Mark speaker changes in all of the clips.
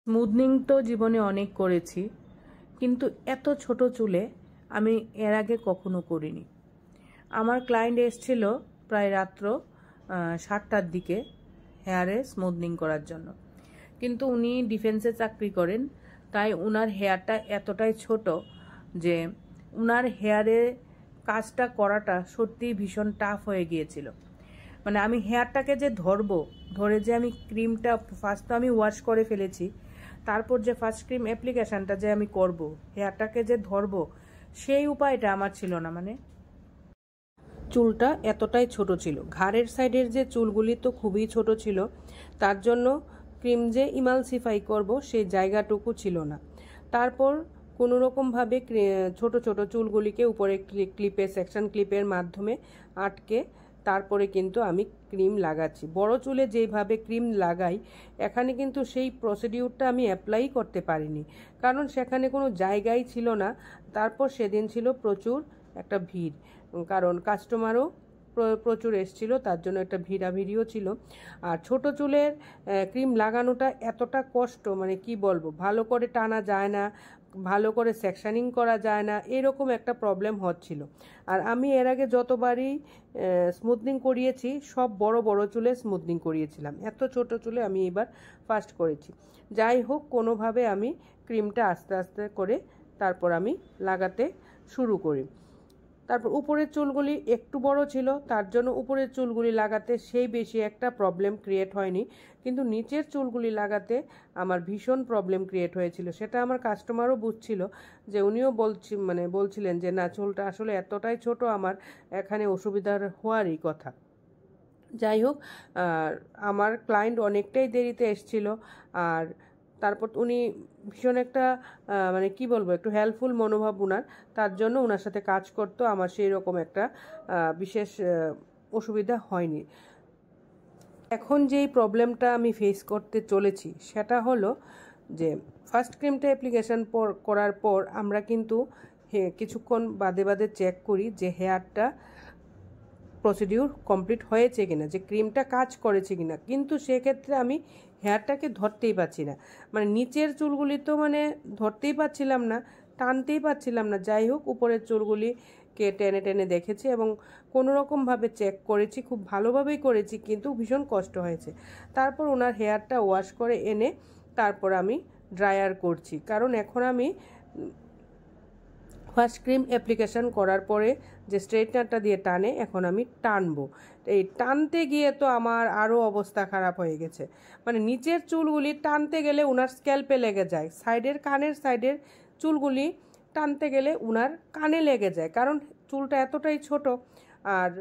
Speaker 1: Smoothing তো জীবনে অনেক করেছি, কিন্তু এত ছোট চুলে আমি এর আগে কখনো করিনি। আমার ক্লায়েন্ট এসেছিল প্রায় রাত্র 7টার দিকে হেয়ারে স্মুথনিং করার জন্য, কিন্তু উনি ডিফেন্সে চাকরি করেন, তাই উনার হেয়ারটা এতটাই ছোট যে উনার হেয়ারে কাজটা করাটা সত্যিই ভীষণ টাফ হয়ে গিয়েছিল। মানে আমি হেয়ারটাকে যে ধরে যে আমি ক্রিমটা ফার্স্ট তো আমি ওয়াশ করে ফেলেছি, তারপর যে ফার্স্ট ক্রিম অ্যাপ্লিকেশনটা যে আমি করব, হেয়ারটাকে যে ধরবো, সেই উপায়টা আমার ছিল না। মানে চুলটা এতটাই ছোট ছিল, ঘাড়ের সাইডের যে চুলগুলি তো খুবই ছোট ছিল, তার জন্য ক্রিম যে ইমালসিফাই করব সেই জায়গাটুকু ছিল না। তারপর কোনো রকমভাবে ছোট ছোট চুলগুলিকে উপরে ক্লিপে সেকশন ক্লিপের মাধ্যমে আটকে তারপরে কিন্তু আমি ক্রিম লাগাচ্ছি। বড় চুলে যেইভাবে ক্রিম লাগাই, এখানে কিন্তু সেই প্রসিডিউরটা আমি অ্যাপ্লাই করতে পারিনি, কারণ সেখানে কোনো জায়গাই ছিল না। তারপর সেদিন ছিল প্রচুর একটা ভিড়, কারণ কাস্টমারও প্রচুর এসেছিল, তার জন্য একটা ভিড়াভিড়িও ছিল। আর ছোট চুলের ক্রিম লাগানোটা এতটা কষ্ট, মানে কি বলবো, ভালো করে টানা যায় না, ভালো করে সেকশনিং করা যায় না, এরকম একটা প্রবলেম হচ্ছিল। আর আমি এর আগে যতবারই স্মুথনিং করিয়েছি, সব বড় বড় চুলে স্মুথনিং করিয়েছিলাম, এত ছোট চুলে আমি এবার ফার্স্ট করেছি। যাই হোক, কোনোভাবে আমি ক্রিমটা আস্তে আস্তে করে তারপর আমি লাগাতে শুরু করি। তারপর উপরের চুলগুলি একটু বড় ছিল, তার জন্য উপরের চুলগুলি লাগাতে সেই বেশি একটা প্রবলেম ক্রিয়েট হয়নি, কিন্তু নিচের চুলগুলি লাগাতে আমার ভীষণ প্রবলেম ক্রিয়েট হয়েছিল। সেটা আমার কাস্টমারও বুঝছিল, যে উনিও বলছিলেন যে না, চুলটা আসলে এতটাই ছোট, আমার এখানে অসুবিধার হওয়ারই কথা। যাই হোক, আমার ক্লায়েন্ট অনেকটাই দেরিতে এসেছিল, আর তারপর উনি ভীষণ একটা মানে কি বলবো, একটু হেল্পফুল মনোভাব উনার, তার জন্য ওনার সাথে কাজ করতে আমার সেই রকম একটা বিশেষ অসুবিধা হয়নি। এখন যেই প্রবলেমটা আমি ফেস করতে চলেছি সেটা হলো যে ফার্স্ট ক্রিমটা অ্যাপ্লিকেশন করার পর আমরা কিন্তু কিছুক্ষণ বাদে বাদে চেক করি যে হেয়ারটা প্রসিডিউর কমপ্লিট হয়েছে কিনা, যে ক্রিমটা কাজ করেছে কিনা, কিন্তু সেক্ষেত্রে আমি হেয়ারটাকে ধরতেই পাচ্ছি না। মানে নিচের চুলগুলি তো মানে ধরতেই পাচ্ছিলাম না, টানতেই পাচ্ছিলাম না। যাই হোক, উপরের চুলগুলিকে টেনে টেনে দেখেছি এবং কোনো রকমভাবে চেক করেছি, খুব ভালোভাবেই করেছি, কিন্তু ভীষণ কষ্ট হয়েছে। তারপর ওনার হেয়ারটা ওয়াশ করে এনে তারপর আমি ড্রায়ার করছি, কারণ এখন আমি ফার্স্ট ক্রিম অ্যাপ্লিকেশন করার পরে যে স্ট্রেটনারটা দিয়ে টানে, এখন আমি টানবো। এই টানতে গিয়ে তো আমার আরও অবস্থা খারাপ হয়ে গেছে। মানে নিচের চুলগুলি টানতে গেলে উনার স্ক্যাল্পে লেগে যায়, কানের সাইডের চুলগুলি টানতে গেলে উনার কানে লেগে যায়, কারণ চুলটা এতটাই ছোট। আর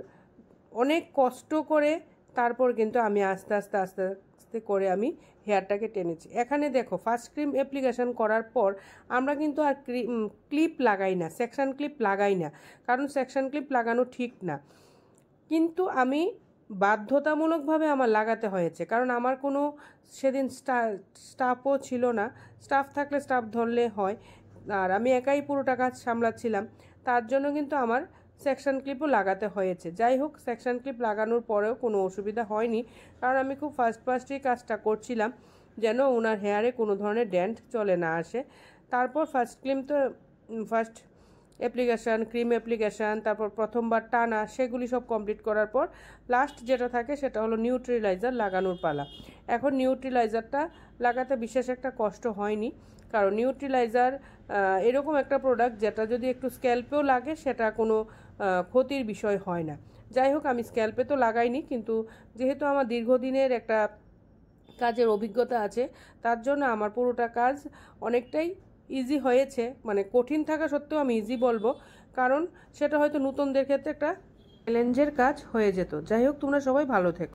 Speaker 1: অনেক কষ্ট করে তারপর কিন্তু আমি আস্তে আস্তে আস্তে আস্তে করে আমি হেয়ারটাকে টেনেছি। এখানে দেখো, ফার্স্ট ক্রিম অ্যাপ্লিকেশন করার পর আমরা কিন্তু আর ক্লিপ লাগাই না, সেকশন ক্লিপ লাগাই না, কারণ সেকশন ক্লিপ লাগানো ঠিক না। কিন্তু আমি বাধ্যতামূলকভাবে আমার লাগাতে হয়েছে, কারণ আমার কোনো সেদিন স্টাফও ছিল না। স্টাফ থাকলে স্টাফ ধরলে হয়, আর আমি একাই পুরোটা কাজ সামলাচ্ছিলাম, তার জন্য কিন্তু আমার সেকশন ক্লিপও লাগাতে হয়েছে। যাই হোক, সেকশন ক্লিপ লাগানোর পরেও কোনো অসুবিধা হয়নি, কারণ আমি খুব ফার্স্টেই কাজটা করছিলাম, যেন ওনার হেয়ারে কোনো ধরনের ডেন্ট চলে না আসে। তারপর ফার্স্ট অ্যাপ্লিকেশান, ক্রিম অ্যাপ্লিকেশান, তারপর প্রথমবার টানা, সেগুলি সব কমপ্লিট করার পর লাস্ট যেটা থাকে সেটা হলো নিউট্রিলাইজার লাগানোর পালা। এখন নিউট্রিলাইজারটা লাগাতে বিশেষ একটা কষ্ট হয়নি, কারণ নিউট্রিলাইজার এরকম একটা প্রোডাক্ট যেটা যদি একটু স্ক্যাল্পেও লাগে সেটা কোনো ক্ষতির বিষয় হয় না। যাই হোক, আমি স্ক্যাল্পে তো লাগাইনি, কিন্তু যেহেতু আমার দীর্ঘদিনের একটা কাজের অভিজ্ঞতা আছে, তার জন্য আমার পুরোটা কাজ অনেকটাই ইজি হয়েছে। মানে কঠিন থাকা সত্ত্বেও আমি ইজি বলবো, কারণ সেটা হয়তো নতুনদের ক্ষেত্রে একটা চ্যালেঞ্জের কাজ হয়ে যেত। যাই হোক, তোমরা সবাই ভালো থেকো।